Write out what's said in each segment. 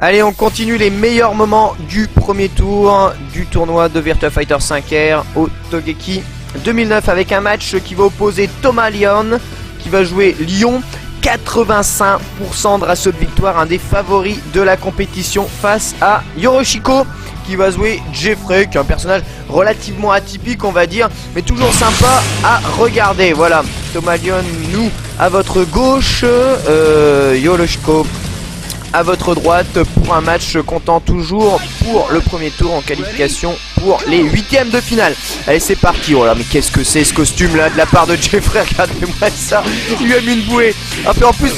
Allez, on continue les meilleurs moments du premier tour du tournoi de Virtua Fighter 5R au Togeki 2009 avec un match qui va opposer Thomas Lyon qui va jouer Lyon. 85% de ratio de victoire, un des favoris de la compétition face à Yoroshiko qui va jouer Jeffrey, qui est un personnage relativement atypique on va dire, mais toujours sympa à regarder. Voilà, Thomas Lyon, nous à votre gauche, Yoroshiko à votre droite pour un match comptant toujours pour le premier tour en qualification pour les huitièmes de finale. Allez, c'est parti. Oh là, mais qu'est-ce que c'est ce costume là de la part de Jeffrey? Regardez-moi ça, il lui a mis une bouée. Ah, puis en plus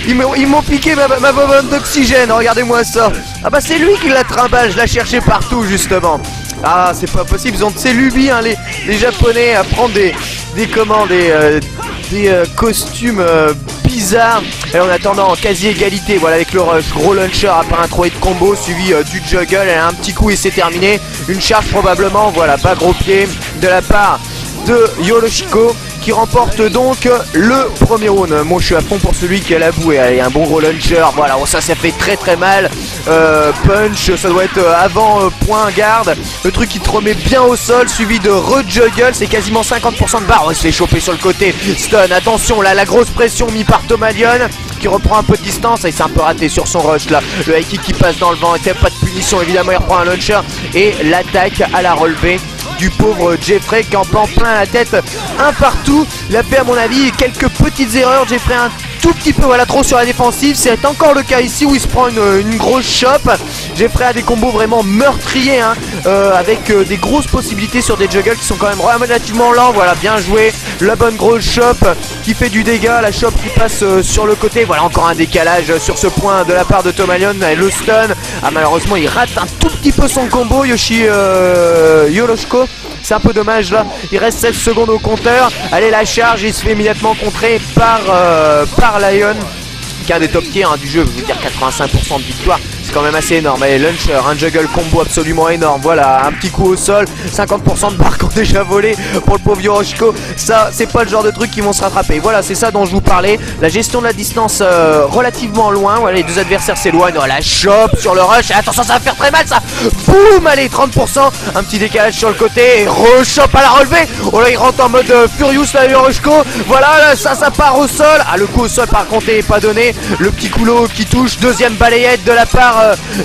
ils m'ont piqué ma bonbonne d'oxygène, regardez-moi ça. Ah bah c'est lui qui la trimballe, je la cherchais partout justement. Ah, c'est pas possible, ils ont de ces lubies hein, les japonais à prendre des costumes bizarre. Et en attendant, en quasi égalité, voilà, avec le rush, gros launcher après un troué de combo suivi du juggle. Elle a un petit coup et c'est terminé. Une charge probablement, voilà, pas gros pied de la part de Yoroshiko qui remporte donc le premier round. Moi je suis à fond pour celui qui a la bouée. Allez, un bon gros launcher, voilà, bon, ça fait très mal. Punch, ça doit être avant point garde. Le truc qui te remet bien au sol, suivi de re-juggle, c'est quasiment 50% de barre. Oh, il se fait choper sur le côté. Stun, attention là, la grosse pression mise par Thomas Lyon qui reprend un peu de distance et c'est un peu raté sur son rush là. Le high kick qui passe dans le vent, et pas de punition évidemment, il reprend un launcher et l'attaque à la relevée du pauvre Jeffrey qui en prend plein la tête un partout. Il a fait à mon avis quelques petites erreurs, Jeffrey un tout petit peu voilà trop sur la défensive. C'est encore le cas ici où il se prend une grosse chope. Jeffrey a des combos vraiment meurtriers hein, avec des grosses possibilités sur des juggles qui sont quand même relativement lents. Voilà, bien joué, la bonne grosse chope qui fait du dégât, la chope qui passe sur le côté. Voilà, encore un décalage sur ce point de la part de Thomas Lyon. Le stun, ah malheureusement il rate un tout petit peu son combo Yoroshiko. C'est un peu dommage là, il reste 16 secondes au compteur. Allez, la charge, il se fait immédiatement contrer par Lyon qui est un des top tiers hein, du jeu, je veux dire 85% de victoire. C'est quand même assez énorme. Allez, launcher, un juggle combo absolument énorme. Voilà, un petit coup au sol, 50% de barres qui ont déjà volé pour le pauvre Yoroshiko. Ça, c'est pas le genre de truc qui vont se rattraper. Voilà, c'est ça dont je vous parlais. La gestion de la distance relativement loin. Voilà, les deux adversaires s'éloignent. Voilà, la chope sur le rush. Et attention, ça va faire très mal ça. Boum, allez, 30%. Un petit décalage sur le côté. Et re-chope à la relevée. Oh là, il rentre en mode Furious là, Yoroshiko. Voilà, là, ça part au sol. Ah, le coup au sol par contre n'est pas donné. Le petit couloir qui touche. Deuxième balayette de la part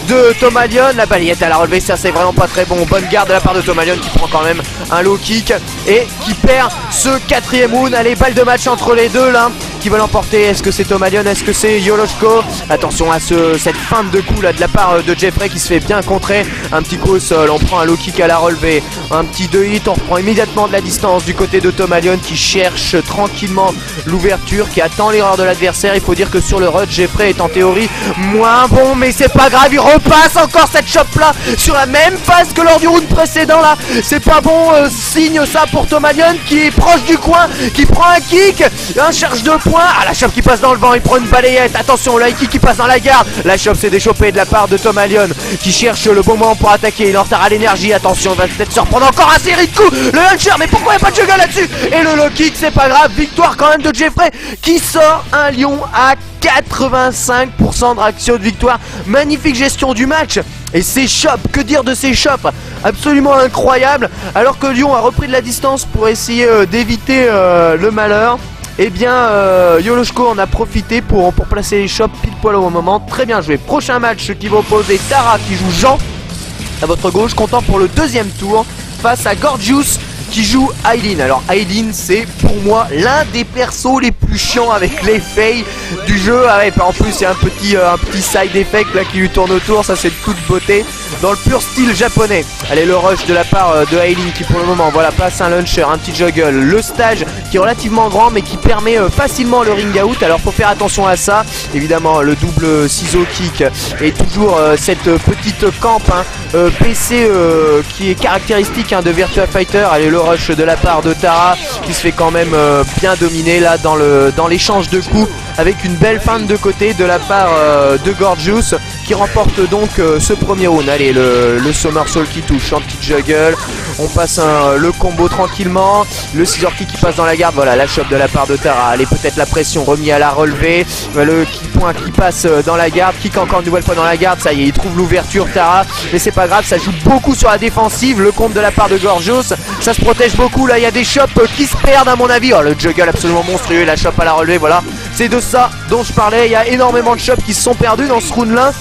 de Thomas Lyon, la balayette à la relevée, ça c'est vraiment pas très bon. Bonne garde de la part de Thomas Lyon qui prend quand même un low kick et qui perd ce quatrième round. Allez, balle de match entre les deux là, qui veulent l'emporter. Est-ce que c'est Thomas Lyon, est-ce que c'est Yoroshiko? Attention à cette feinte de coup là de la part de Jeffrey qui se fait bien contrer. Un petit coup au sol, on prend un low kick à la relevée, un petit 2 hit, on reprend immédiatement de la distance du côté de Thomas Lyon qui cherche tranquillement l'ouverture, qui attend l'erreur de l'adversaire. Il faut dire que sur le rush, Jeffrey est en théorie moins bon, mais c'est pas grave, il repasse encore cette chope là sur la même phase que lors du round précédent là. C'est pas bon signe ça pour Thomas Lyon qui est proche du coin, qui prend un kick, un charge de points. Ah, la chope qui passe dans le vent, il prend une balayette. Attention, le high kick qui passe dans la garde. La chope s'est déchopée de la part de Thomas Lyon qui cherche le bon moment pour attaquer. Il est en retard à l'énergie. Attention, il va peut-être se reprendre encore un série de coups. Le launcher, mais pourquoi il n'y a pas de juggle là-dessus? Et le low kick, c'est pas grave. Victoire quand même de Jeffrey qui sort un lion à 85% de ratio de victoire. Magnifique gestion du match. Et ces chops, que dire de ces chops? Absolument incroyable. Alors que Lyon a repris de la distance pour essayer d'éviter le malheur. Eh bien, Yoroshiko en a profité pour placer les chops pile poil au moment. Très bien joué. Prochain match qui va opposer Tara qui joue Jean à votre gauche, comptant pour le deuxième tour face à Gorgeous qui joue Aileen. Alors Aileen, c'est pour moi l'un des persos les plus chiants avec les fails du jeu. Ah ouais, en plus il y a un petit side effect là qui lui tourne autour. Ça c'est de toute beauté dans le pur style japonais. Allez, le rush de la part de Aileen qui pour le moment voilà passe un launcher, un petit juggle, le stage qui est relativement grand mais qui permet facilement le ring out. Alors faut faire attention à ça. Évidemment le double ciseau kick et toujours cette petite campe hein, PC qui est caractéristique hein, de Virtua Fighter. Allez, le rush de la part de Tara qui se fait quand même bien dominer là dans l'échange de coups avec une belle feinte de côté de la part de Gorgeous qui remporte donc ce premier round. Allez, allez, le somersault qui touche, anti-juggle. On passe le combo tranquillement. Le scissor kick qui passe dans la garde. Voilà, la chope de la part de Tara. Allez, peut-être la pression remis à la relevée. Le point qui passe dans la garde. Kick encore une nouvelle fois dans la garde. Ça y est, il trouve l'ouverture, Tara. Mais c'est pas grave, ça joue beaucoup sur la défensive. Le compte de la part de Gorgios. Ça se protège beaucoup. Là, il y a des chops qui se perdent à mon avis. Oh, le juggle absolument monstrueux. La chope à la relevée. Voilà, c'est de ça dont je parlais. Il y a énormément de chops qui se sont perdus dans ce round-là.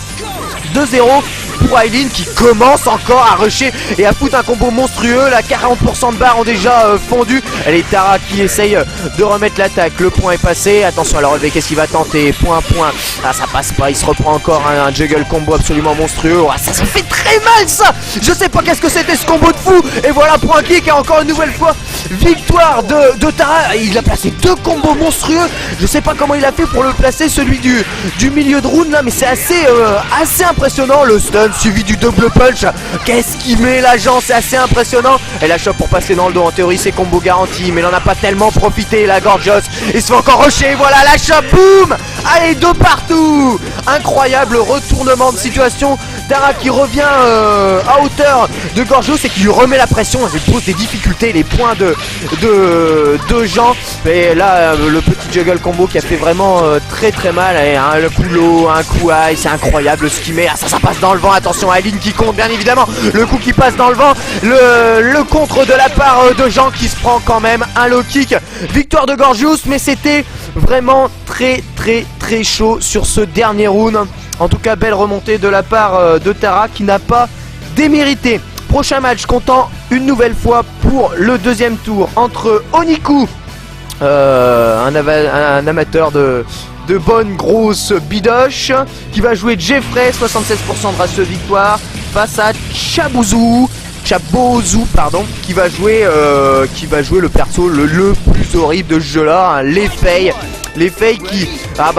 2-0 pour Aileen qui commence encore à rusher et à foutre un combo monstrueux. La 40% de barres ont déjà fondu. Elle est Tara qui essaye de remettre l'attaque. Le point est passé. Attention à la relevée. Qu'est-ce qu'il va tenter? Point. Ah, ça passe pas. Il se reprend encore un juggle combo absolument monstrueux. Oh, ça fait très mal ça. Je sais pas qu'est-ce que c'était ce combo de fou. Et voilà, point kick. Et encore une nouvelle fois, victoire de Tara. Il a placé 2 combos monstrueux. Je sais pas comment il a fait pour le placer, celui du milieu de round là, mais c'est assez impressionnant. Le stun suivi du double punch. Qu'est-ce qu'il met l'agent? C'est assez impressionnant. Et la chope pour passer dans le dos. En théorie c'est combo garanti, mais il en a pas tellement profité. La Gorgios, il se fait encore rusher. Voilà la chope, boum. Allez, 2 partout. Incroyable retournement de situation. Tara qui revient à hauteur de Gorgios et qui lui remet la pression. Elle lui pose des difficultés. Les points de Jean. Et là le petit juggle combo qui a fait vraiment très mal. Et, le coup low, un coup high. C'est incroyable ce qu'il met. Ah, ça passe dans le vent. Attention à Aileen qui compte bien évidemment. Le coup qui passe dans le vent. Le contre de la part de Jean qui se prend quand même un low kick. Victoire de Gorgios, mais c'était vraiment très chaud sur ce dernier round. En tout cas, belle remontée de la part de Tara qui n'a pas démérité. Prochain match comptant une nouvelle fois pour le deuxième tour entre Oniku, un amateur de bonne grosse bidoche, qui va jouer Jeffrey, 76% de ratio de victoire, face à Chabozu, pardon, qui va jouer le perso le plus horrible de ce jeu là, les Faye qui,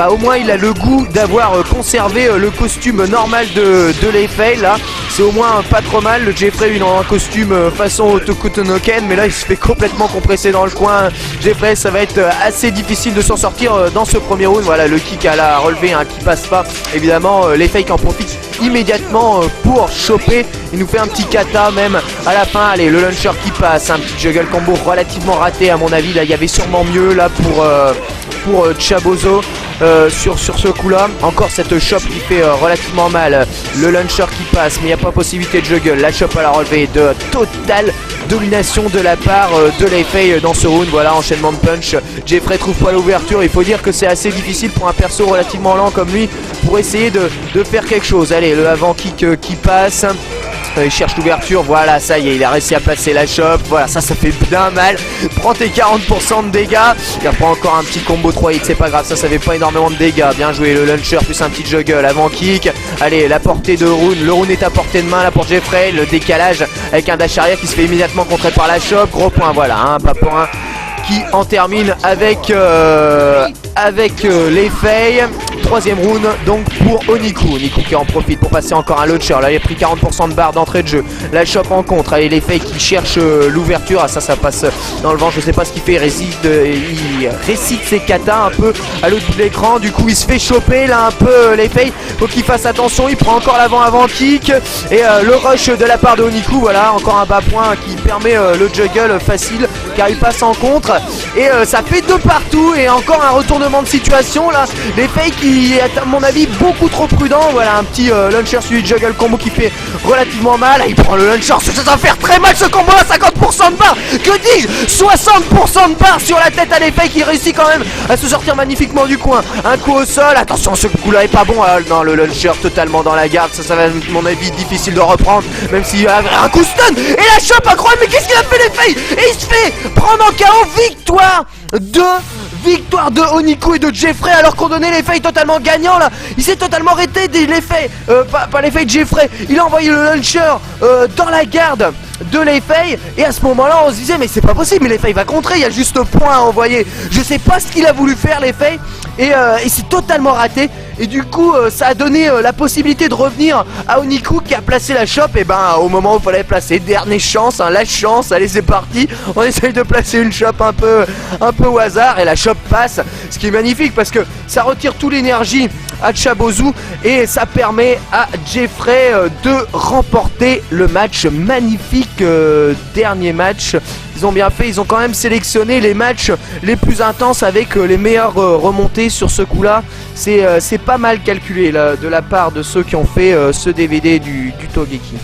au moins il a le goût d'avoir conservé le costume normal de les Faye. Là c'est au moins pas trop mal. Le Jeffrey il a un costume façon Otokutonoken, mais là il se fait complètement compresser dans le coin. Jeffrey, ça va être assez difficile de s'en sortir dans ce premier round. Voilà, le kick à la relevée qui passe pas. Évidemment les Faye qui en profitent immédiatement pour choper. Il nous fait un petit kata même à la fin. Allez, le launcher qui passe, un petit juggle combo relativement raté à mon avis. Là il y avait sûrement mieux là pour Chabozo sur ce coup là. Encore cette chop qui fait relativement mal. Le launcher qui passe, mais il n'y a pas possibilité de juggle. La chop à la relevée, de totale domination de la part de Leifei dans ce round. Voilà, enchaînement de punch. Jeffrey trouve pas l'ouverture. Il faut dire que c'est assez difficile pour un perso relativement lent comme lui pour essayer de faire quelque chose. Allez, le avant kick qui passe. Il cherche l'ouverture, voilà, ça y est, il a réussi à placer la chope. Voilà, ça fait bien mal. Prends tes 40% de dégâts. Il reprend encore un petit combo 3 hits, c'est pas grave, ça fait pas énormément de dégâts. Bien joué, le launcher plus un petit juggle, avant kick. Allez, la portée de Rune, le Rune est à portée de main là pour Jeffrey. Le décalage avec un dash arrière qui se fait immédiatement contrer par la chope. Gros point, voilà, un pas pour un qui en termine avec les Faye. Troisième round donc pour Oniku qui en profite pour passer encore un launcher. Là il a pris 40% de barre d'entrée de jeu. La chope en contre. Allez, les Faye qui cherchent l'ouverture. Ah, ça passe dans le vent. Je sais pas ce qu'il fait. Il récite ses katas un peu à l'autre bout de l'écran. Du coup il se fait choper là un peu les Faye. Faut qu'il fasse attention. Il prend encore l'avant kick. Et le rush de la part de Oniku. Voilà, encore un bas point qui permet le juggle facile car il passe en contre. Et ça fait 2 partout. Et encore un retournement de situation là. Les Faye qui est à mon avis beaucoup trop prudent. Voilà, un petit launcher suivi de juggle combo qui fait relativement mal. Il prend le launcher, ça va faire très mal ce combo à 50% de barre. Que dis-je, 60% de barre sur la tête à l'effet qui réussit quand même à se sortir magnifiquement du coin. Un coup au sol, attention, ce coup là est pas bon. Non, le launcher totalement dans la garde, ça va à mon avis difficile de reprendre, même s'il y a un coup stun. Et la chope incroyable, mais qu'est-ce qu'il a fait l'effet? Et il se fait prendre en KO. Victoire de Oniku et de Jeffrey, alors qu'on donnait l'effet totalement gagnant là. Il s'est totalement arrêté de l'effet, pas l'effet de Jeffrey. Il a envoyé le launcher dans la garde de l'effet. Et à ce moment là on se disait mais c'est pas possible, mais l'effet va contrer, il y a juste point à envoyer. Je sais pas ce qu'il a voulu faire l'effet. Et c'est totalement raté. Et du coup ça a donné la possibilité de revenir à Oniku qui a placé la chope. Et ben au moment où il fallait placer, dernière chance, hein, la chance, allez c'est parti. On essaye de placer une chope un peu au hasard et la chope passe. Ce qui est magnifique parce que ça retire toute l'énergie à Chabozu et ça permet à Jeffrey de remporter le match. Magnifique dernier match. Ils ont bien fait, ils ont quand même sélectionné les matchs les plus intenses avec les meilleures remontées sur ce coup là. C'est pas mal calculé là, de la part de ceux qui ont fait ce DVD du Togeki.